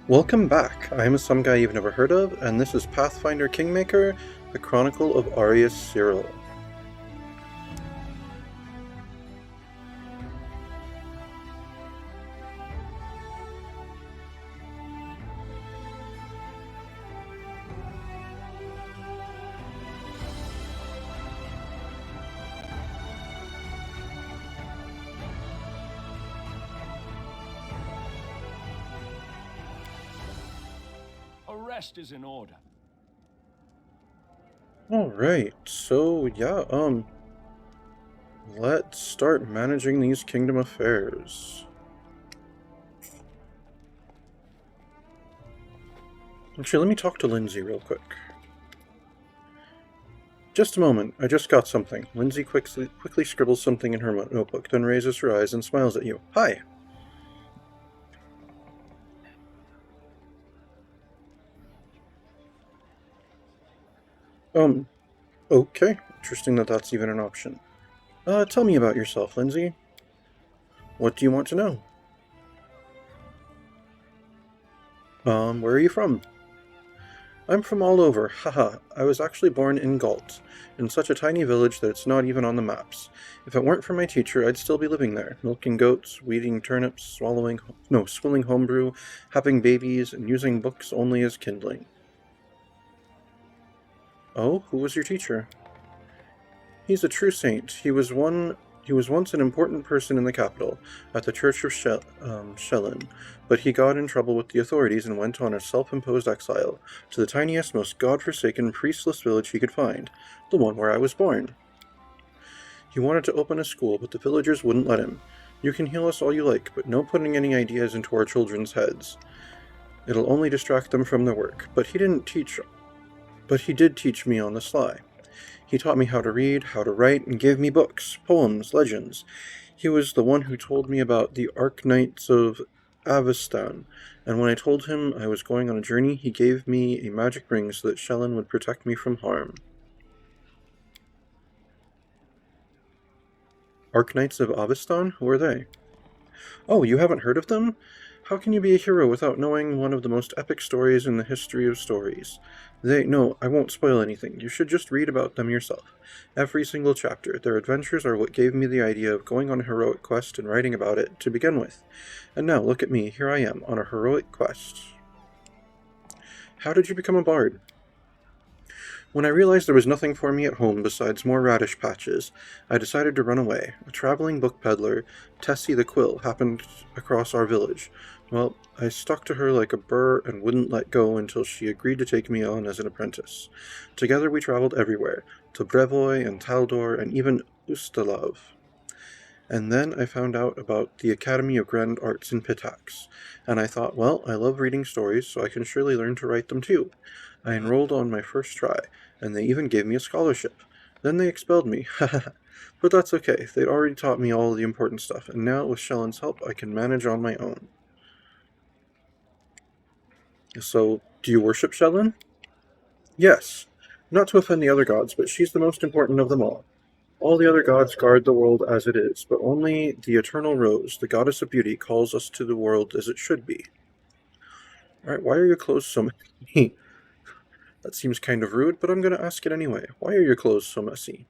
Welcome back. I am some guy you've never heard of, and this is Pathfinder Kingmaker, the Chronicle of Arius Cyril. Arrest is in order. Alright, so yeah, let's start managing these kingdom affairs. Actually, let me talk to Lindsay real quick. Just a moment, I just got something. Lindsay quickly scribbles something in her notebook, then raises her eyes and smiles at you. Hi! Okay. Interesting that that's even an option. Tell me about yourself, Lindsay. What do you want to know? Where are you from? I'm from all over, haha. I was actually born in Galt, in such a tiny village that it's not even on the maps. If it weren't for my teacher, I'd still be living there, milking goats, weeding turnips, swilling homebrew, having babies, and using books only as kindling. Oh, who was your teacher? He's a true saint. He was once an important person in the capital, at the Church of Shellen, but he got in trouble with the authorities and went on a self-imposed exile, to the tiniest, most god-forsaken, priestless village he could find, the one where I was born. He wanted to open a school, but the villagers wouldn't let him. You can heal us all you like, but no putting any ideas into our children's heads. It'll only distract them from their work, but he did teach me on the sly. He taught me how to read, how to write, and gave me books, poems, legends. He was the one who told me about the Arknights of Avestan, and when I told him I was going on a journey, he gave me a magic ring so that Shellen would protect me from harm. Arknights of Avestan? Who are they? Oh, you haven't heard of them? How can you be a hero without knowing one of the most epic stories in the history of stories? No, I won't spoil anything. You should just read about them yourself. Every single chapter. Their adventures are what gave me the idea of going on a heroic quest and writing about it to begin with. And now, look at me. Here I am, on a heroic quest. How did you become a bard? When I realized there was nothing for me at home besides more radish patches, I decided to run away. A traveling book peddler, Tessie the Quill, happened across our village. Well, I stuck to her like a burr and wouldn't let go until she agreed to take me on as an apprentice. Together we traveled everywhere, to Brevoy and Taldor and even Ustalav. And then I found out about the Academy of Grand Arts in Pitax, and I thought, well, I love reading stories, so I can surely learn to write them too. I enrolled on my first try, and they even gave me a scholarship. Then they expelled me, but that's okay. They'd already taught me all the important stuff, and now with Shellen's help, I can manage on my own. So, do you worship Shellen? Yes. Not to offend the other gods, but she's the most important of them all. All the other gods guard the world as it is, but only the eternal Rose, the goddess of beauty, calls us to the world as it should be. Alright, why are your clothes so messy? That seems kind of rude, but I'm going to ask it anyway. Why are your clothes so messy?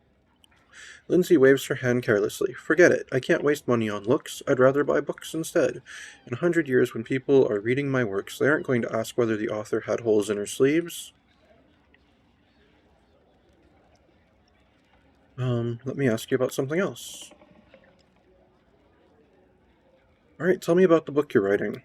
Lindsay waves her hand carelessly. Forget it. I can't waste money on looks. I'd rather buy books instead. In 100 years, when people are reading my works, they aren't going to ask whether the author had holes in her sleeves. Let me ask you about something else. Alright, tell me about the book you're writing.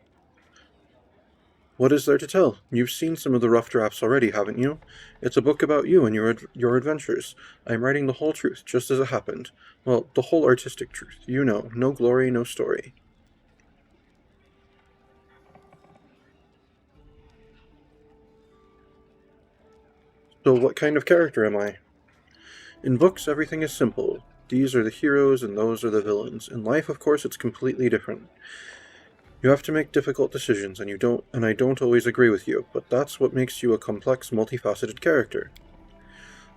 What is there to tell? You've seen some of the rough drafts already, haven't you? It's a book about you and your adventures. I'm writing the whole truth, just as it happened. Well, the whole artistic truth. You know, no glory, no story. So what kind of character am I? In books, everything is simple. These are the heroes and those are the villains. In life, of course, it's completely different. You have to make difficult decisions, and I don't always agree with you, but that's what makes you a complex, multifaceted character.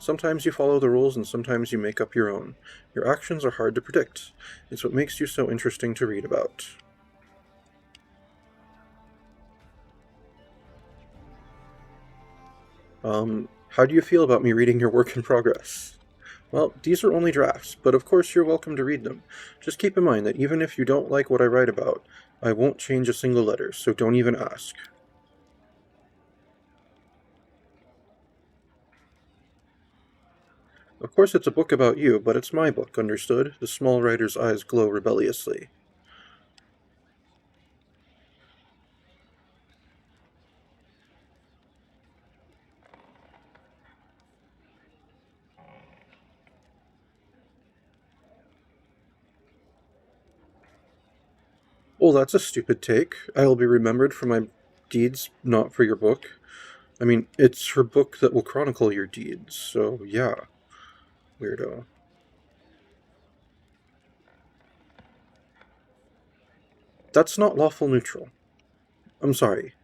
Sometimes you follow the rules and sometimes you make up your own. Your actions are hard to predict. It's what makes you so interesting to read about. How do you feel about me reading your work in progress? Well, these are only drafts, but of course you're welcome to read them. Just keep in mind that even if you don't like what I write about, I won't change a single letter, so don't even ask. Of course it's a book about you, but it's my book, understood? The small writer's eyes glow rebelliously. Well, that's a stupid take. I'll be remembered for my deeds, not for your book. I mean, it's her book that will chronicle your deeds, so yeah. Weirdo. That's not lawful neutral. I'm sorry.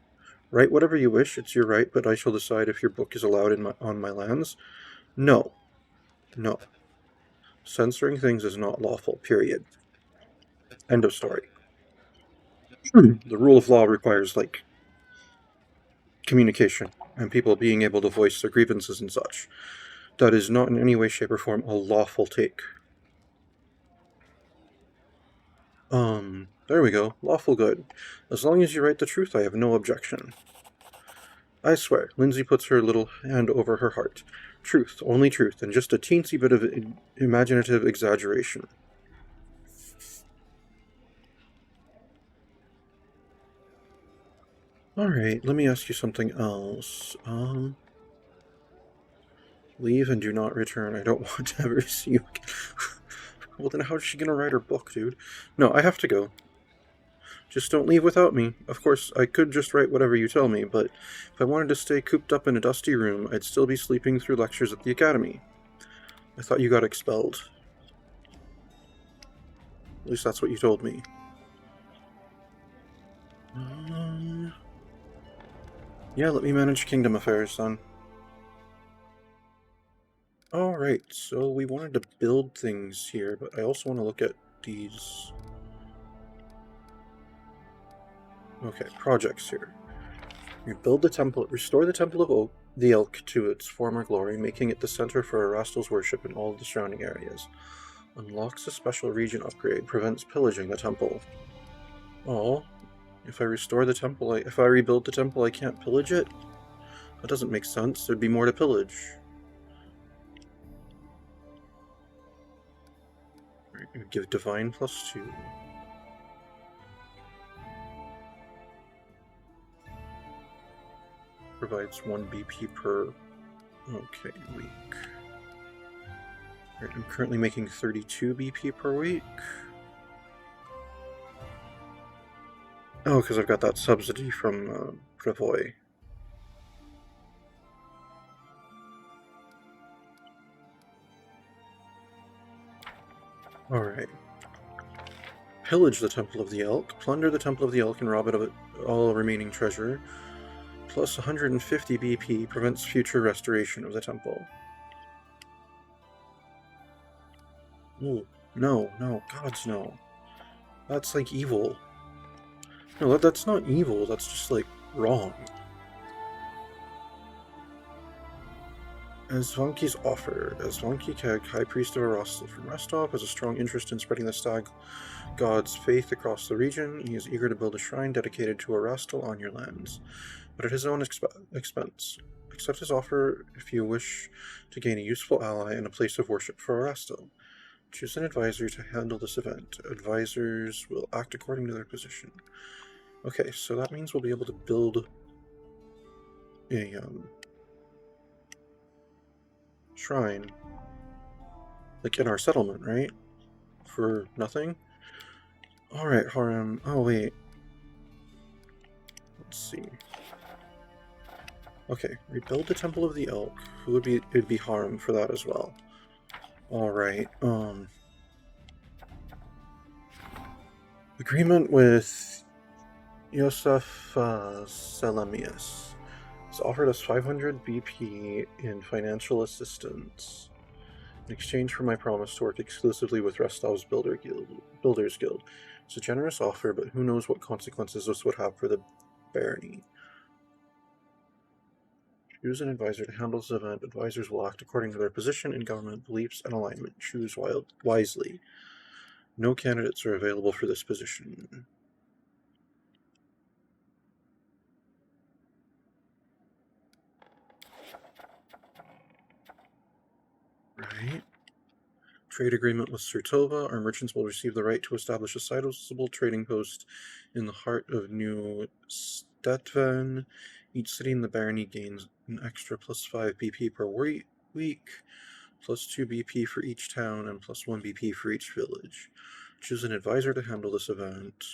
Write whatever you wish, it's your right, but I shall decide if your book is allowed on my lands. No. No. Censoring things is not lawful, period. End of story. The rule of law requires, like, communication and people being able to voice their grievances and such. That is not in any way, shape, or form a lawful take. There we go. Lawful good. As long as you write the truth, I have no objection. I swear. Lindsay puts her little hand over her heart. Truth, only truth, and just a teensy bit of imaginative exaggeration. Alright, let me ask you something else. Leave and do not return. I don't want to ever see you again. Well, then how's she gonna write her book, dude? No, I have to go. Just don't leave without me. Of course, I could just write whatever you tell me, but if I wanted to stay cooped up in a dusty room, I'd still be sleeping through lectures at the academy. I thought you got expelled. At least that's what you told me. Yeah, let me manage kingdom affairs, then. Alright, so we wanted to build things here, but I also want to look at these... Okay, projects here. Rebuild the temple, restore the Temple of the Elk to its former glory, making it the center for Erastil's worship in all of the surrounding areas. Unlocks a special region upgrade, prevents pillaging the temple. Oh, if I restore the temple, if I rebuild the temple, I can't pillage it? That doesn't make sense. There'd be more to pillage. Right, give Divine +2. Provides 1 BP per... Okay, week. Right, I'm currently making 32 BP per week. Oh, because I've got that subsidy from Prevoy. Alright. Pillage the Temple of the Elk, plunder the Temple of the Elk and rob it of all remaining treasure. Plus 150 BP prevents future restoration of the temple. Ooh, no, gods no. That's like evil. No, that's not evil, that's just like wrong. Svanki's offer. Svanki Keg, High Priest of Erastil from Restov, has a strong interest in spreading the stag god's faith across the region. He is eager to build a shrine dedicated to Erastil on your lands, but at his own expense. Accept his offer if you wish to gain a useful ally and a place of worship for Erastil. Choose an advisor to handle this event. Advisors will act according to their position. Okay, so that means we'll be able to build a shrine, like in our settlement, right? For nothing? Alright, Harem. Oh, wait. Let's see. Okay, rebuild the Temple of the Elk. Who would be... It'd be Harem for that as well. Alright, agreement with Yosef Selemius. He's offered us 500 BP in financial assistance in exchange for my promise to work exclusively with Restov's Builders Guild. It's a generous offer, but who knows what consequences this would have for the barony. Choose an advisor to handle this event. Advisors will act according to their position in government, beliefs, and alignment. Choose wisely. No candidates are available for this position. Right. Trade agreement with Sertova. Our merchants will receive the right to establish a sizable trading post in the heart of New Stetven. Each city in the barony gains an extra +5 BP per week, +2 BP for each town, and +1 BP for each village. Choose an advisor to handle this event.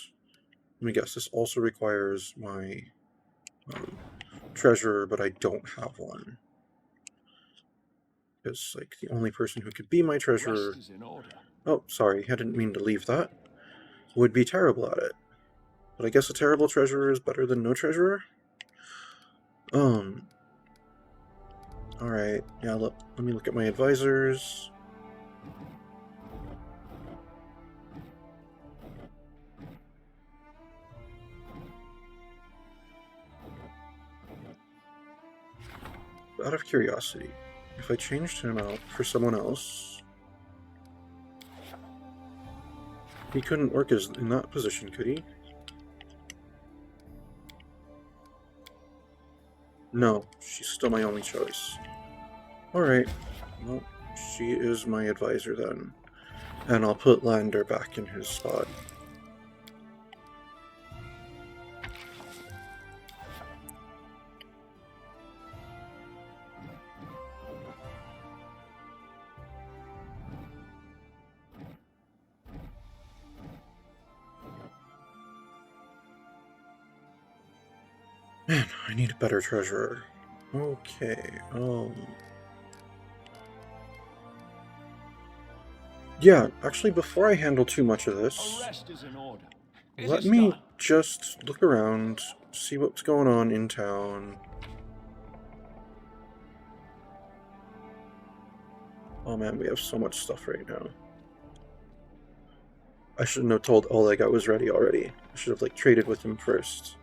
Let me guess, this also requires my treasurer, but I don't have one. Because, like, the only person who could be my treasurer... Rest is in order. Oh, sorry, I didn't mean to leave that. Would be terrible at it. But I guess a terrible treasurer is better than no treasurer? Alright, yeah, let me look at my advisors. Out of curiosity, if I changed him out for someone else, he couldn't work in that position, could he? No, she's still my only choice. Alright, well, she is my advisor then. And I'll put Lander back in his spot. Man, I need a better treasurer. Okay, yeah, actually, before I handle too much of this, Arrest is in order. let me just look around, see what's going on in town. Oh man, we have so much stuff right now. I shouldn't have told Oleg I was ready already. I should have, like, traded with him first.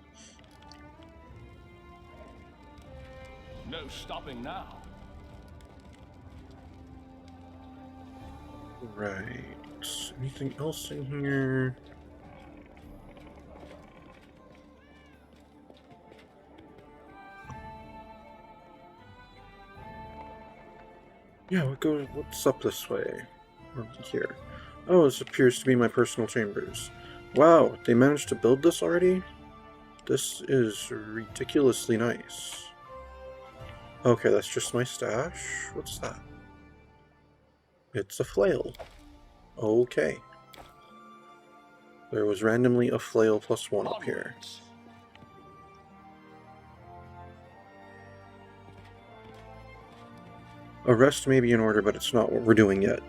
No stopping now. Right. Anything else in here? Yeah, what's up this way? Or here. Oh, this appears to be my personal chambers. Wow, they managed to build this already? This is ridiculously nice. Okay, that's just my stash. What's that? It's a flail. Okay. There was randomly a flail +1 up here. Onwards. Arrest may be in order, but it's not what we're doing yet.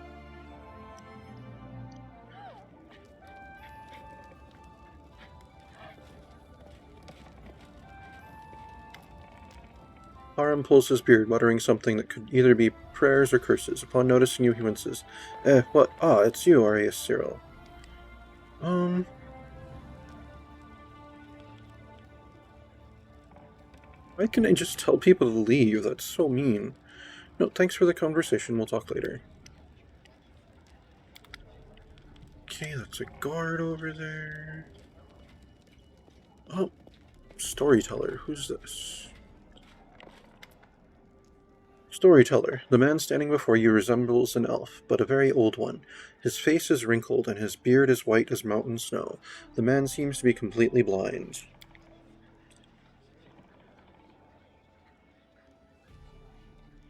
Haram pulls his beard, muttering something that could either be prayers or curses. Upon noticing you, he winces. What? Ah, it's you, Arius Cyril. Why can't I just tell people to leave? That's so mean. No, thanks for the conversation. We'll talk later. Okay, that's a guard over there. Oh, storyteller. Who's this? Storyteller. The man standing before you resembles an elf, but a very old one. His face is wrinkled, and his beard is white as mountain snow. The man seems to be completely blind.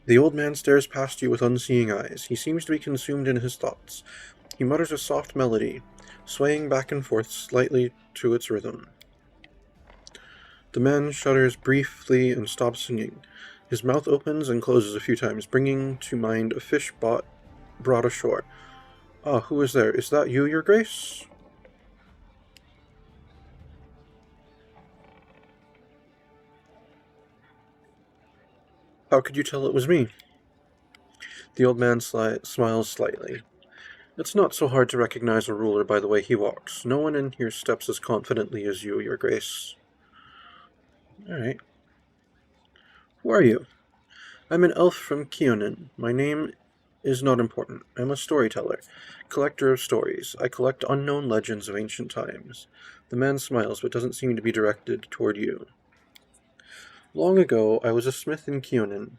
The old man stares past you with unseeing eyes. He seems to be consumed in his thoughts. He mutters a soft melody, swaying back and forth slightly to its rhythm. The man shudders briefly and stops singing. His mouth opens and closes a few times, bringing to mind a fish brought ashore. Ah, who is there? Is that you, your grace? How could you tell it was me? The old man smiles slightly. It's not so hard to recognize a ruler by the way he walks. No one in here steps as confidently as you, your grace. Alright. Who are you? I'm an elf from Keonan. My name is not important. I'm a storyteller, collector of stories. I collect unknown legends of ancient times. The man smiles, but doesn't seem to be directed toward you. Long ago, I was a smith in Keonan.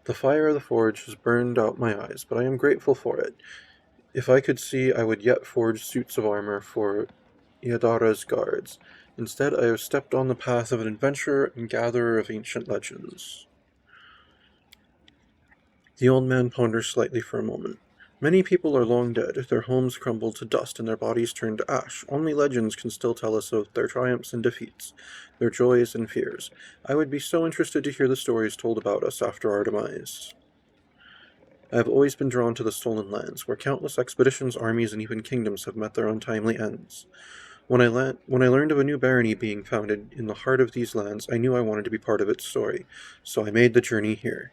The fire of the forge has burned out my eyes, but I am grateful for it. If I could see, I would yet forge suits of armor for Iadara's guards. Instead, I have stepped on the path of an adventurer and gatherer of ancient legends. The old man ponders slightly for a moment. Many people are long dead, their homes crumbled to dust and their bodies turned to ash. Only legends can still tell us of their triumphs and defeats, their joys and fears. I would be so interested to hear the stories told about us after our demise. I have always been drawn to the stolen lands, where countless expeditions, armies, and even kingdoms have met their untimely ends. When I learned of a new barony being founded in the heart of these lands, I knew I wanted to be part of its story, so I made the journey here.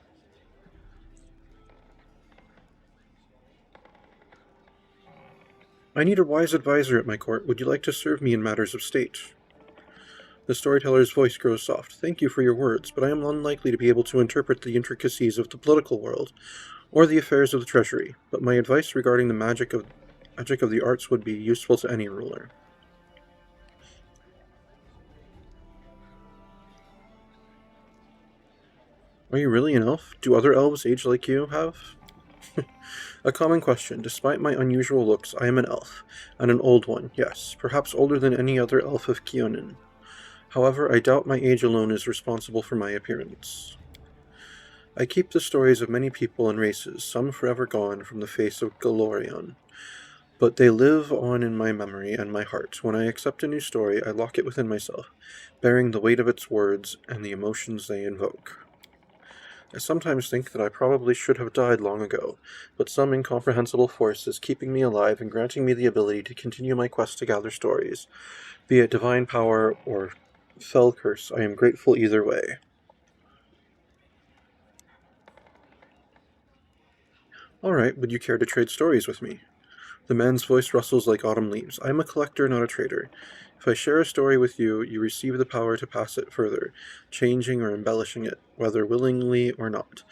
I need a wise advisor at my court. Would you like to serve me in matters of state? The storyteller's voice grows soft. Thank you for your words, but I am unlikely to be able to interpret the intricacies of the political world, or the affairs of the treasury, but my advice regarding the magic of the arts would be useful to any ruler. Are you really an elf? Do other elves age like you have? A common question. Despite my unusual looks, I am an elf, and an old one, yes, perhaps older than any other elf of Keonan. However, I doubt my age alone is responsible for my appearance. I keep the stories of many people and races, some forever gone from the face of Golorion. But they live on in my memory and my heart. When I accept a new story, I lock it within myself, bearing the weight of its words and the emotions they invoke. I sometimes think that I probably should have died long ago, but some incomprehensible force is keeping me alive and granting me the ability to continue my quest to gather stories. Be it divine power or fell curse, I am grateful either way. All right, would you care to trade stories with me? The man's voice rustles like autumn leaves. I am a collector, not a trader. If I share a story with you, you receive the power to pass it further, changing or embellishing it, whether willingly or not.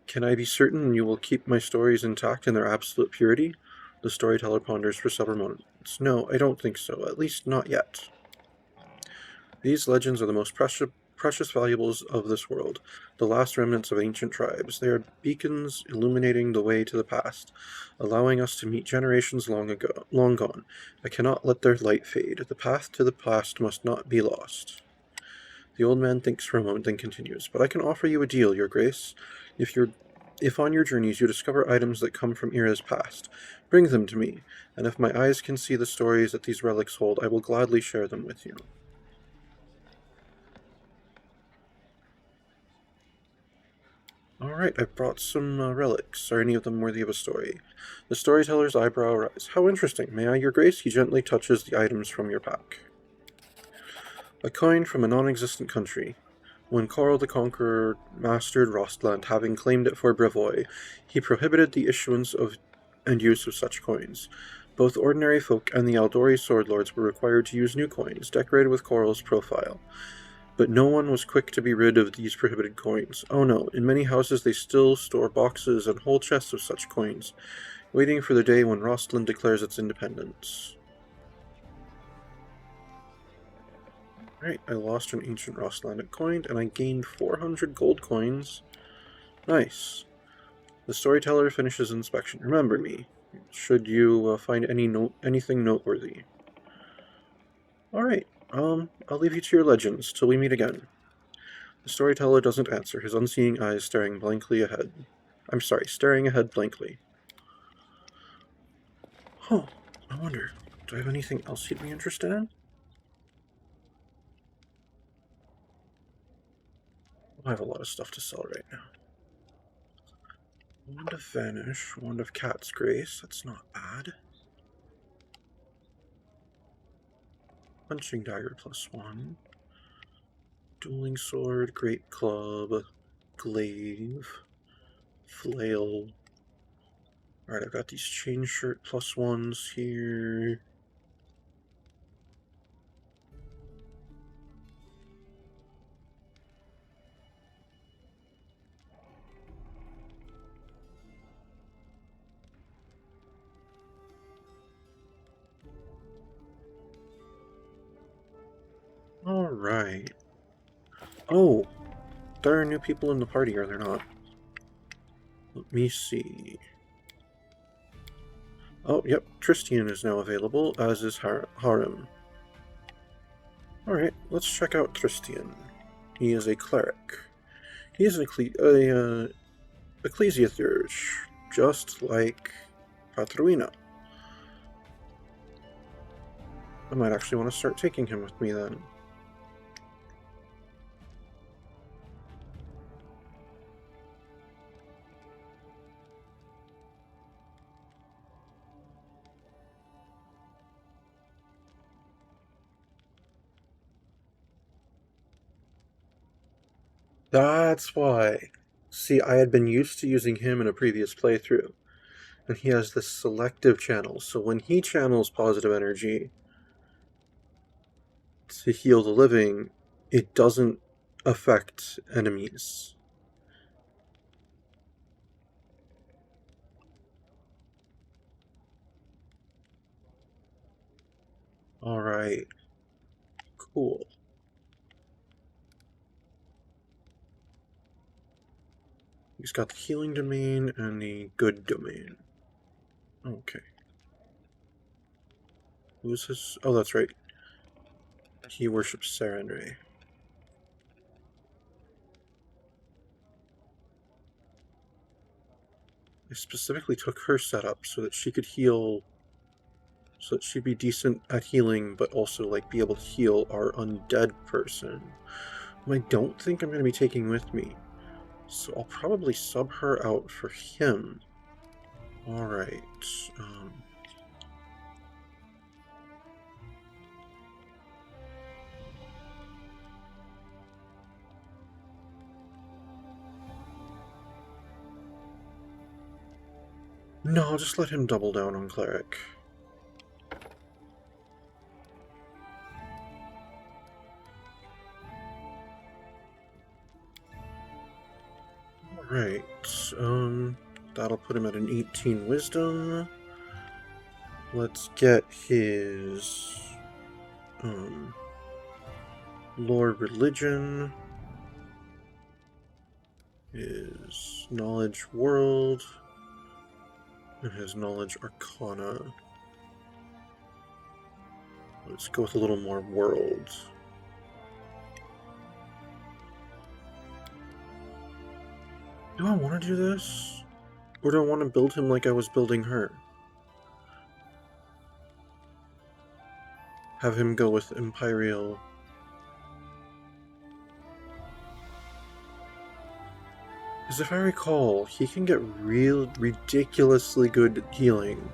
Can I be certain you will keep my stories intact in their absolute purity? The storyteller ponders for several moments. No, I don't think so, at least not yet. These legends are the most precious valuables of this world, the last remnants of ancient tribes. They are beacons illuminating the way to the past, allowing us to meet generations long gone. I cannot let their light fade. The path to the past must not be lost. The old man thinks for a moment, then continues. But I can offer you a deal, your grace. If on your journeys you discover items that come from eras past, bring them to me, and if my eyes can see the stories that these relics hold, I will gladly share them with you. Alright, I've brought some relics. Are any of them worthy of a story? The storyteller's eyebrow rises. How interesting. May I, your grace? He gently touches the items from your pack. A coin from a non-existent country. When Karl the Conqueror mastered Rostland, having claimed it for Brevoy, he prohibited the issuance of and use of such coins. Both ordinary folk and the Aldori sword lords were required to use new coins, decorated with Karl's profile. But no one was quick to be rid of these prohibited coins. Oh no, in many houses they still store boxes and whole chests of such coins, waiting for the day when Rostland declares its independence. Alright, I lost an ancient Rostlandic coin, and I gained 400 gold coins. Nice. The storyteller finishes inspection. Remember me, should you find anything noteworthy. Alright, I'll leave you to your legends, till we meet again. The storyteller doesn't answer, his unseeing eyes staring ahead blankly. Oh, I wonder, do I have anything else you'd be interested in? I have a lot of stuff to sell right now. Wand of Vanish, Wand of Cat's Grace, that's not bad. Punching Dagger +1. Dueling Sword, Great Club, Glaive, Flail. Alright, I've got these Chain Shirt +1s here. Alright. Oh, there are new people in the party, are there not? Let me see. Oh, yep, Tristian is now available, as is Harem. Alright, let's check out Tristian. He is a cleric. He is an ecclesiathurge, just like Patruina. I might actually want to start taking him with me then. That's why. See, I had been used to using him in a previous playthrough, and he has this selective channel, so when he channels positive energy to heal the living, it doesn't affect enemies. Alright, cool. He's got the healing domain and the good domain. Okay. Who's his? Oh, that's right. He worships Sarandre. I specifically took her setup so that she could heal, so that she'd be decent at healing, but also like be able to heal our undead person, who I don't think I'm going to be taking with me. So I'll probably sub her out for him. Alright. No, I'll just let him double down on cleric. Alright, that'll put him at an 18 wisdom. Let's get his, Lord Religion, his Knowledge World, and his Knowledge Arcana. Let's go with a little more World. Do I want to do this? Or do I want to build him like I was building her? Have him go with Imperial. Because if I recall, he can get ridiculously good healing.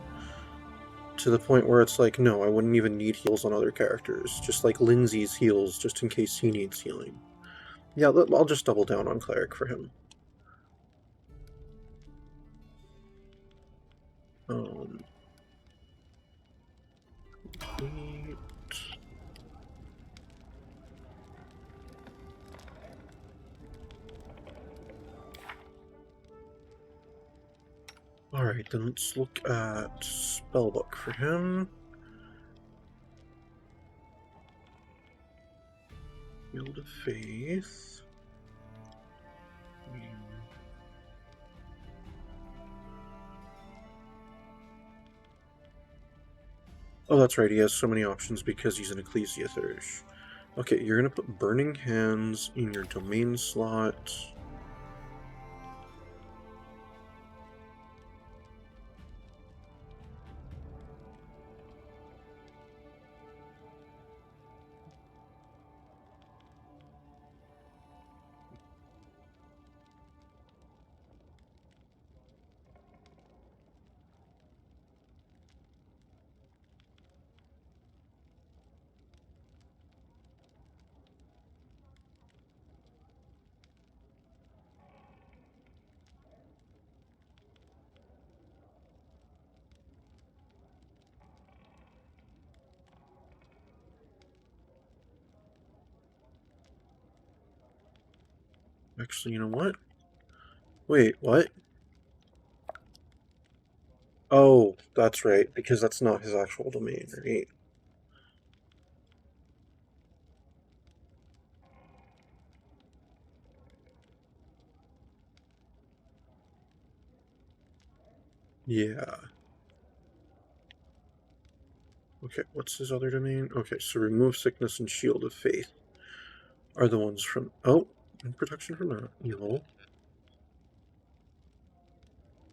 To the point where it's like, no, I wouldn't even need heals on other characters. Just like Lindsay's heals, just in case he needs healing. Yeah, I'll just double down on Cleric for him. Complete. Alright, then let's look at Spellbook for him. Field of Faith. Oh, that's right, he has so many options because he's an Ecclesiathurge. Okay, you're gonna put Burning Hands in your domain slot. Actually, you know what? Wait, what? Oh, that's right, because that's not his actual domain, right? Yeah. Okay, what's his other domain? Okay, so remove sickness and shield of faith are the ones from... Oh, and protection from evil.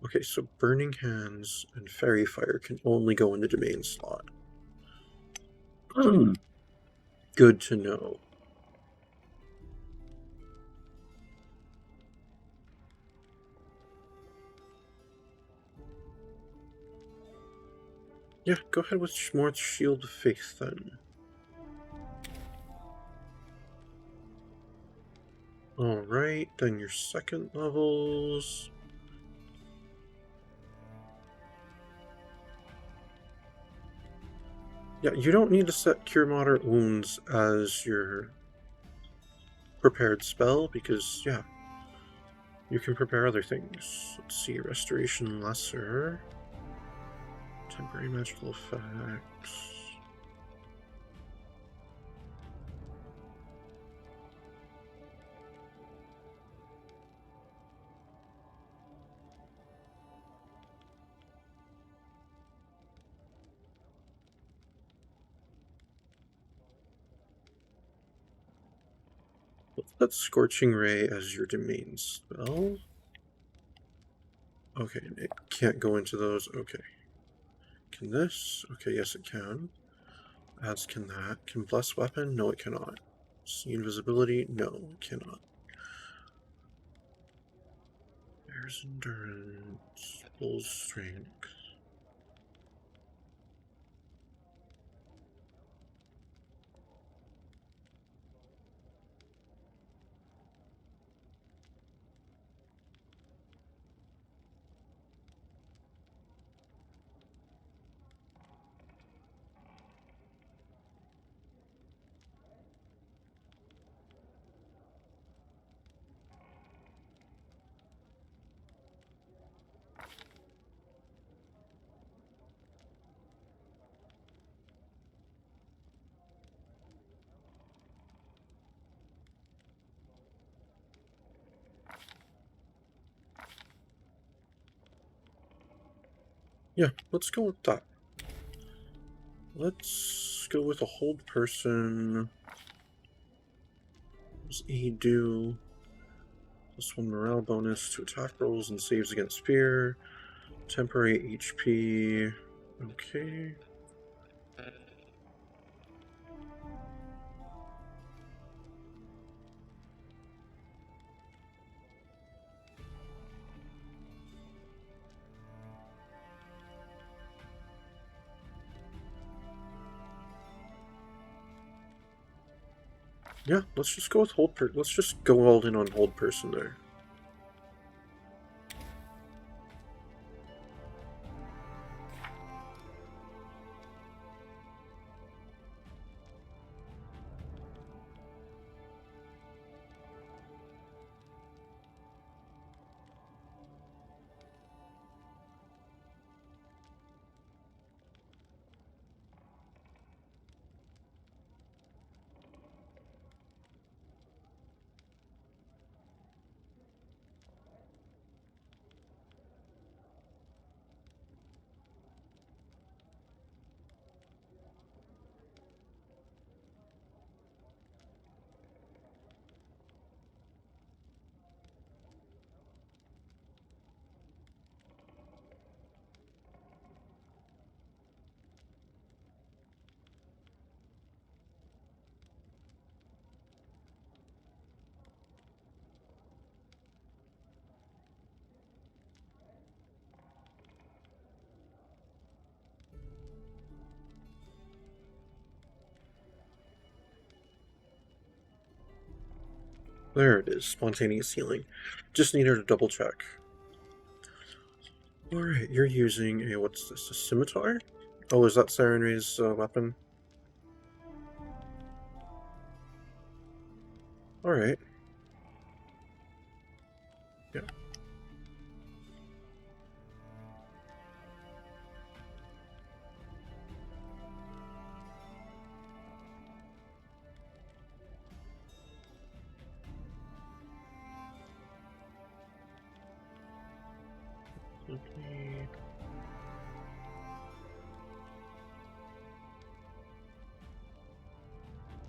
Okay, so burning hands and fairy fire can only go in the domain slot. Good to know. Yeah, go ahead with more shield of faith then. Alright, then your second levels. Yeah, you don't need to set Cure Moderate Wounds as your prepared spell because, yeah, you can prepare other things. Let's see, Restoration Lesser. Temporary magical effects. Let's set Scorching Ray as your domain spell. Okay, it can't go into those. Okay. Can this? Okay, yes it can. As can that. Can Bless Weapon? No, it cannot. See Invisibility? No, it cannot. There's Endurance. Bull's Strength. Yeah, let's go with that. Let's go with a hold person. What does E do? +1 morale bonus to attack rolls and saves against fear. Temporary HP. Okay. Yeah, let's just go with let's just go all in on hold person there. There it is, spontaneous healing. Just need her to double check. Alright, you're using a, what's this, a scimitar? Oh, is that Sarenrae's weapon? Alright. Yeah. Okay.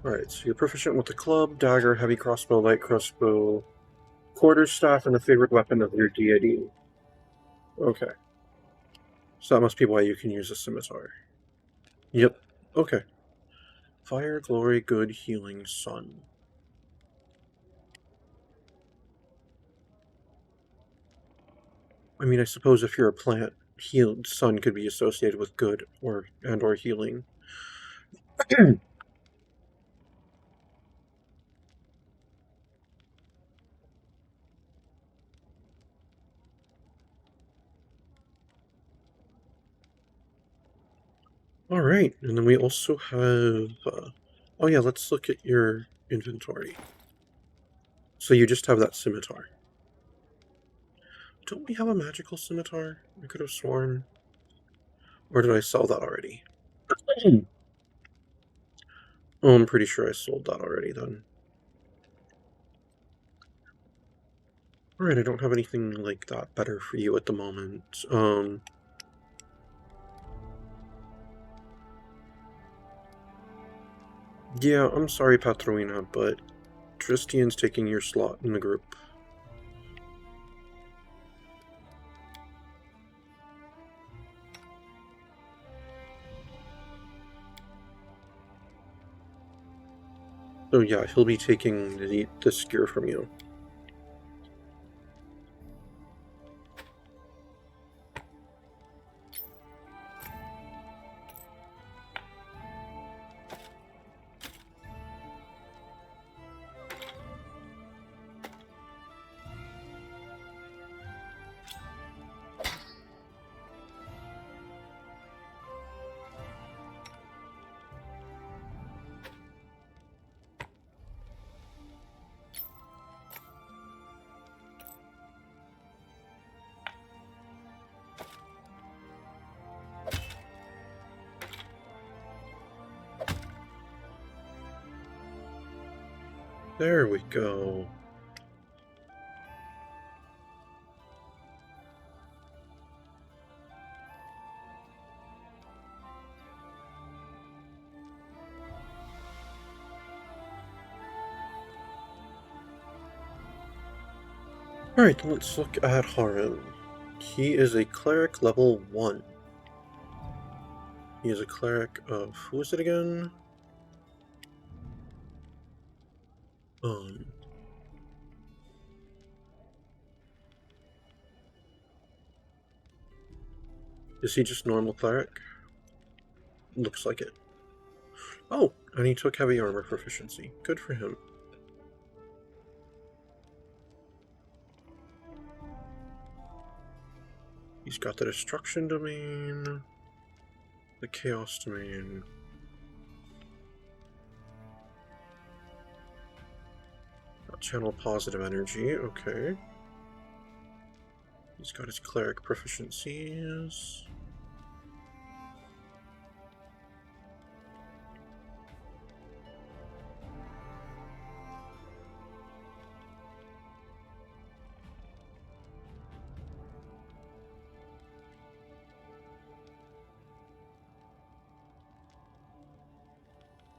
Alright, so you're proficient with the club, dagger, heavy crossbow, light crossbow, quarterstaff, and the favorite weapon of your deity. Okay. So that must be why you can use a scimitar. Yep. Okay. Fire, glory, good, healing, sun. I mean, I suppose if you're a plant, healed sun could be associated with good or healing. All right, and then we also have. Oh yeah, let's look at your inventory. So you just have that scimitar. Don't we have a magical scimitar? I could have sworn. Or did I sell that already? Oh, I'm pretty sure I sold that already then. Alright, I don't have anything like that better for you at the moment. Yeah, I'm sorry, Patroina, but Tristian's taking your slot in the group. So yeah, he'll be taking this gear from you. There we go. Alright, let's look at Haru. He is a cleric level 1. He is a cleric of... who is it again? Is he just normal cleric? Looks like it. Oh, and he took heavy armor proficiency. Good for him. He's got the destruction domain, the chaos domain. Channel positive energy, okay. He's got his cleric proficiencies.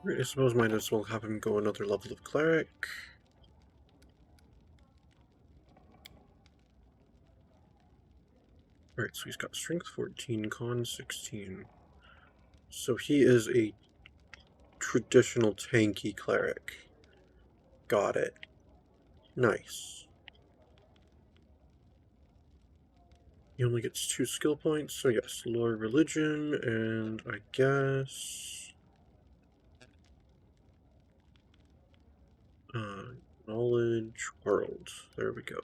I suppose might as well have him go another level of cleric. Alright, so he's got strength 14, con 16. So he is a traditional tanky cleric. Got it. Nice. He only gets 2 skill points, so yes, lore religion, and I guess... knowledge world. There we go.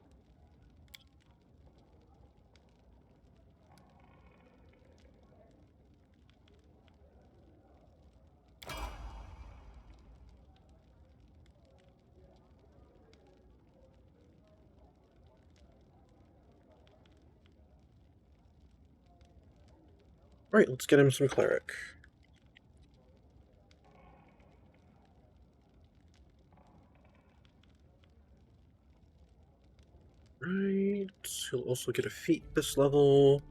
Alright, let's get him some cleric. Right, he'll also get a feat this level.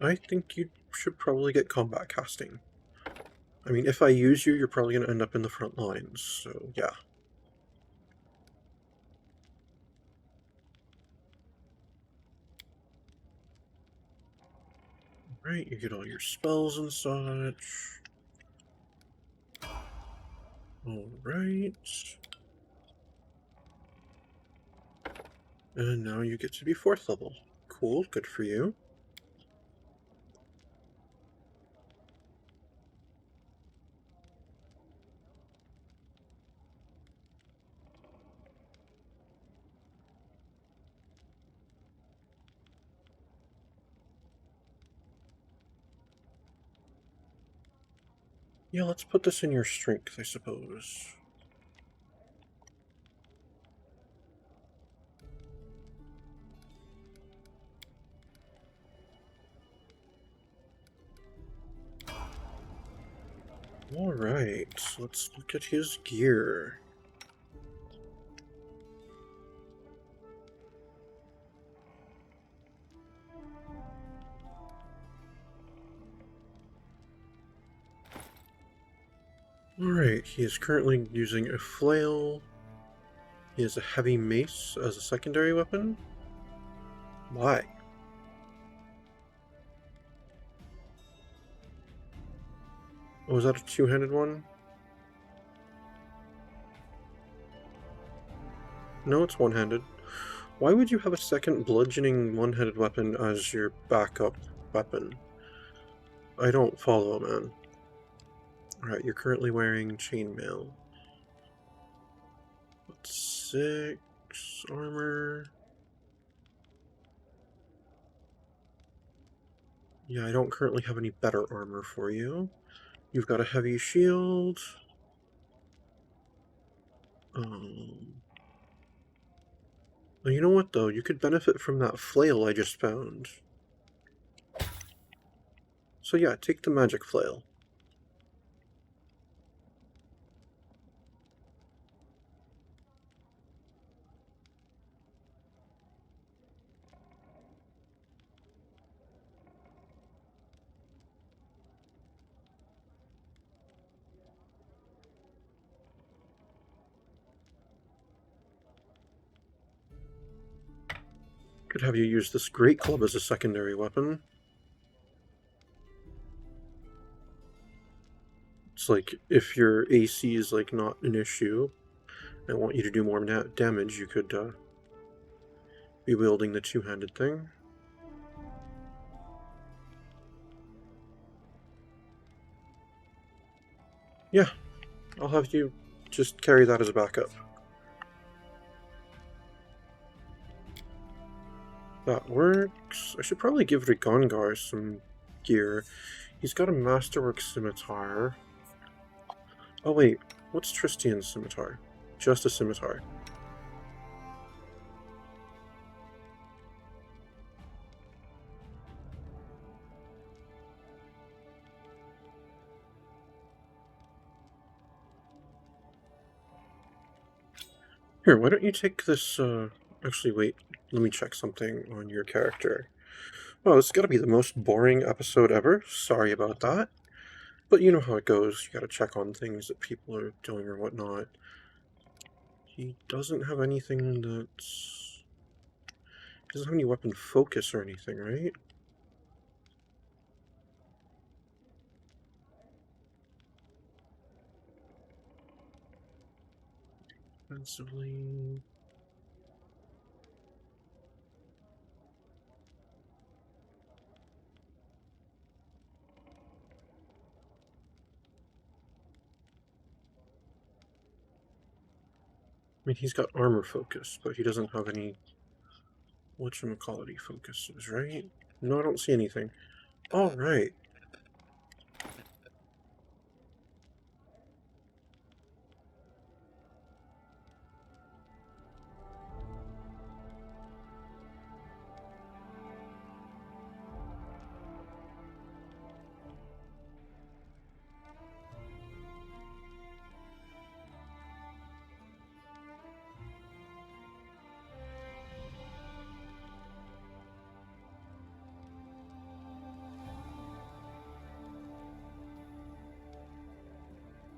I think you should probably get combat casting. I mean, if I use you, you're probably going to end up in the front lines, so yeah. Right, you get all your spells and such. Alright. And now you get to be 4th level. Cool, good for you. Yeah, let's put this in your strength, I suppose. Alright, let's look at his gear. Alright, he is currently using a flail. He has a heavy mace as a secondary weapon. Why? Oh, was that a two-handed one? No, it's one-handed. Why would you have a second bludgeoning one-handed weapon as your backup weapon? I don't follow, man. Alright, you're currently wearing chainmail. That's 6 armor. Yeah, I don't currently have any better armor for you. You've got a heavy shield. Well, you know what, though? You could benefit from that flail I just found. So yeah, take the magic flail. Could have you use this great club as a secondary weapon. It's like, if your AC is like not an issue, and want you to do more damage, you could be wielding the two-handed thing. Yeah, I'll have you just carry that as a backup. That works. I should probably give Rigongar some gear. He's got a Masterwork Scimitar. Oh wait, what's Tristian's Scimitar? Just a Scimitar. Here, why don't you take this, actually wait, let me check something on your character. Oh, this has gotta be the most boring episode ever. Sorry about that. But you know how it goes. You gotta check on things that people are doing or whatnot. He doesn't have anything that's... He doesn't have any weapon focus or anything, right? Offensively... I mean, he's got armor focus, but he doesn't have any whatchamacallit focuses, right? No, I don't see anything. Alright.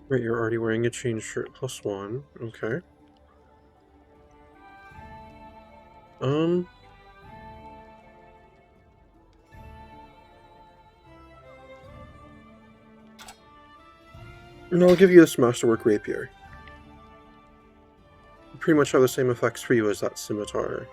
Right, you're already wearing a chain shirt +1. Okay. And I'll give you this Masterwork Rapier. Pretty much have the same effects for you as that scimitar.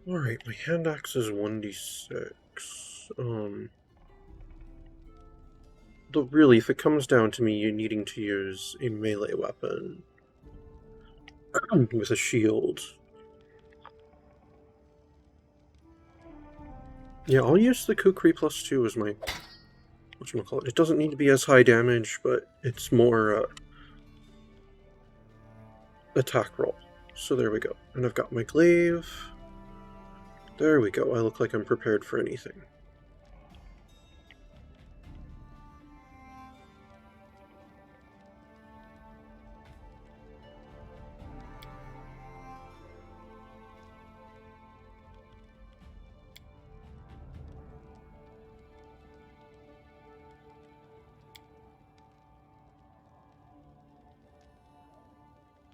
Alright, my hand axe is 1d6. Though really, if it comes down to me, you needing to use a melee weapon with a shield. Yeah, I'll use the Kukri +2 as my whatchamacallit. It doesn't need to be as high damage, but it's more attack roll. So there we go. And I've got my glaive. There we go. I look like I'm prepared for anything.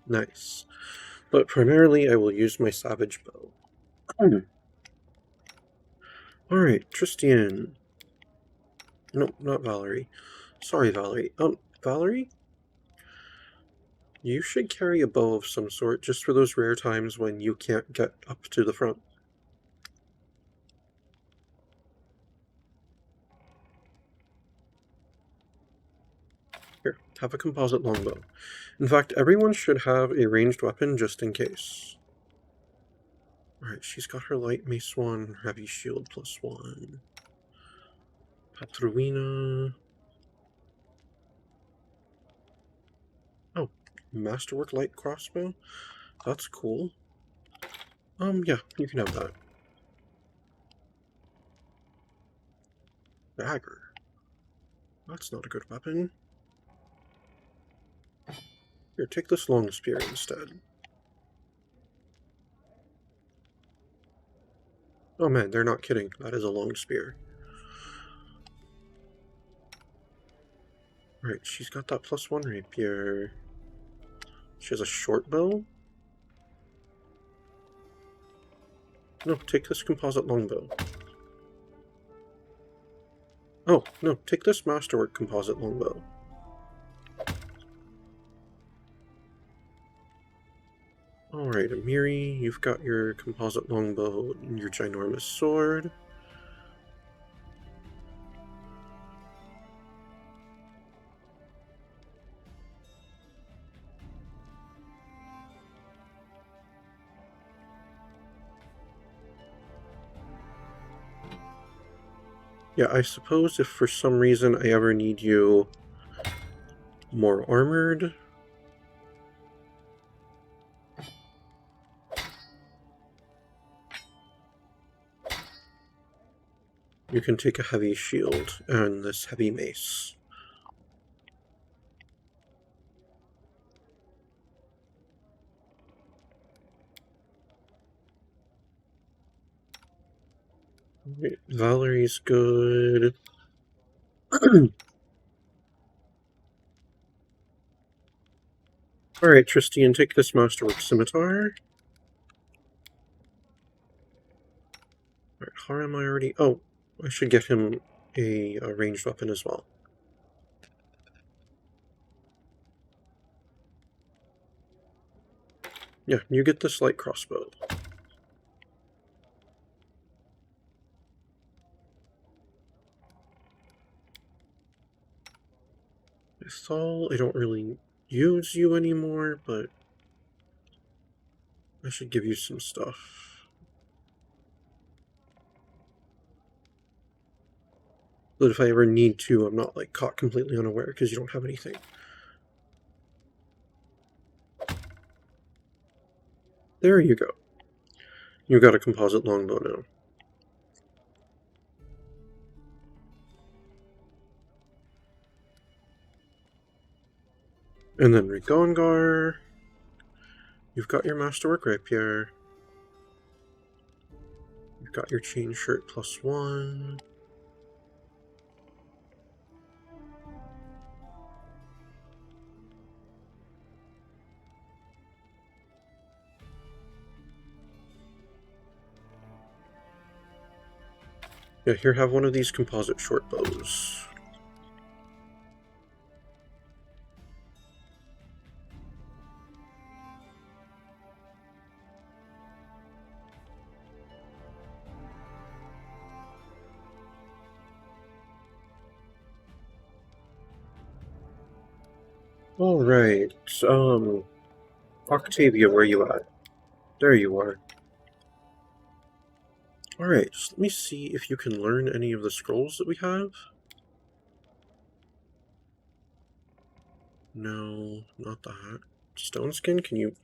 Nice. But primarily I will use my Savage Bow. Alright, Tristian. No, not Valerie. Sorry, Valerie. Valerie? You should carry a bow of some sort, just for those rare times when you can't get up to the front. Here, have a composite longbow. In fact, everyone should have a ranged weapon just in case. Alright, she's got her light mace 1, heavy shield +1. Patruina. Oh, Masterwork light crossbow? That's cool. Yeah, you can have that. Dagger. That's not a good weapon. Here, take this long spear instead. Oh man, they're not kidding. That is a long spear. Right, she's got that +1 rapier. She has a short bow? No, take this composite longbow. Oh, no, take this Masterwork composite longbow. Alright, Amiri, you've got your composite longbow and your ginormous sword. Yeah, I suppose if for some reason I ever need you more armored, you can take a heavy shield and this heavy mace. Right, Valerie's good. Alright, Tristian, take this Masterwork scimitar. Alright, Haram I already... Oh, I should get him a ranged weapon as well. Yeah, you get this light crossbow. Thal, I don't really use you anymore, but I should give you some stuff. But if I ever need to, I'm not like caught completely unaware because you don't have anything. There you go. You got a composite longbow now. And then Rigongar. You've got your Masterwork Rapier. You've got your Chain Shirt +1. Yeah, here, have one of these composite short bows. Alright, Octavia, where you at? There you are. Alright, just let me see if you can learn any of the scrolls that we have. No, not that. Stone Skin, can you...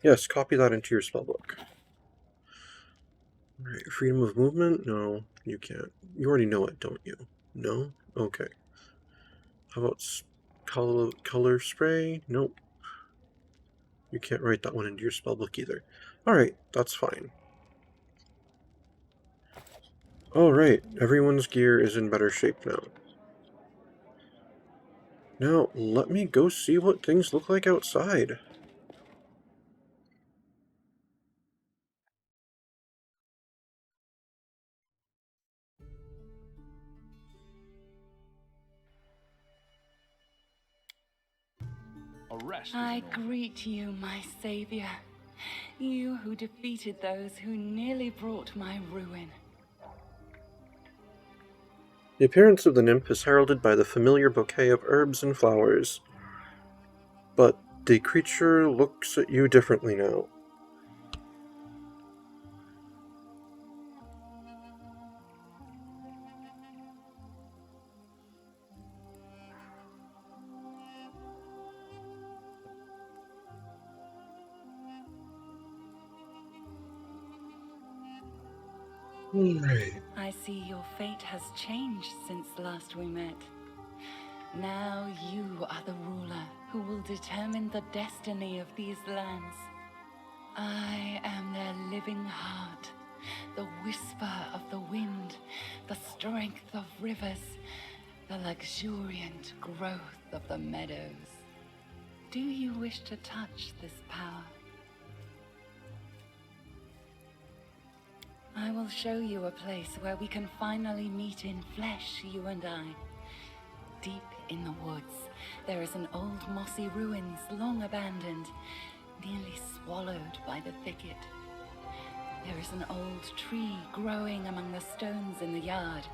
Yes, copy that into your spellbook. Alright, freedom of movement? No, you can't. You already know it, don't you? No? Okay. How about color spray? Nope. You can't write that one into your spellbook either. Alright, that's fine. Alright, everyone's gear is in better shape now. Now, let me go see what things look like outside. Arrest. I greet you, my savior. You who defeated those who nearly brought my ruin. The appearance of the nymph is heralded by the familiar bouquet of herbs and flowers. But the creature looks at you differently now. Alright. I see your fate has changed since last we met. Now you are the ruler who will determine the destiny of these lands. I am their living heart, the whisper of the wind, the strength of rivers, the luxuriant growth of the meadows. Do you wish to touch this power? I will show you a place where we can finally meet in flesh, you and I. Deep in the woods, there is an old mossy ruins long abandoned, nearly swallowed by the thicket. There is an old tree growing among the stones in the yard,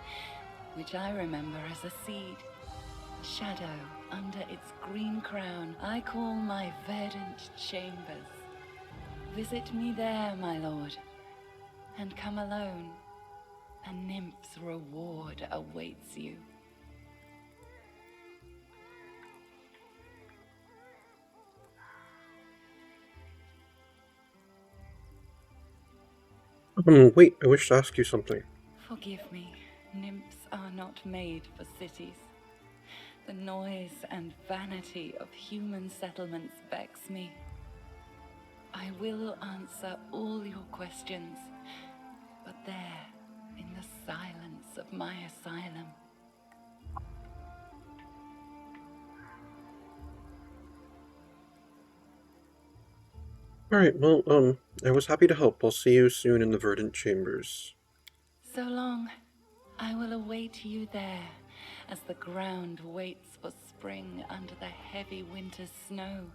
which I remember as a seed. Shadow under its green crown, I call my verdant chambers. Visit me there, my lord. And come alone. A nymph's reward awaits you. Wait, I wish to ask you something. Forgive me. Nymphs are not made for cities. The noise and vanity of human settlements vex me. I will answer all your questions, but there, in the silence of my asylum. Alright, well, I was happy to help. I'll see you soon in the Verdant Chambers. So long. I will await you there, as the ground waits for spring under the heavy winter snow.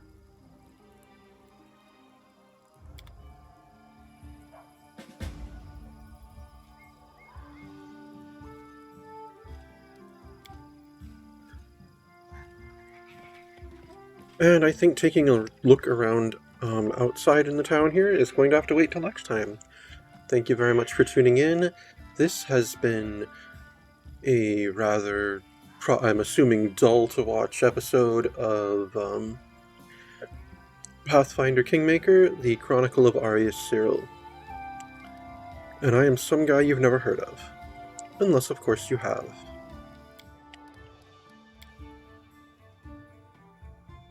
And I think taking a look around outside in the town here is going to have to wait till next time. Thank you very much for tuning in. This has been a rather, I'm assuming, dull-to-watch episode of Pathfinder Kingmaker, the Chronicle of Arius Cyril. And I am some guy you've never heard of. Unless, of course, you have.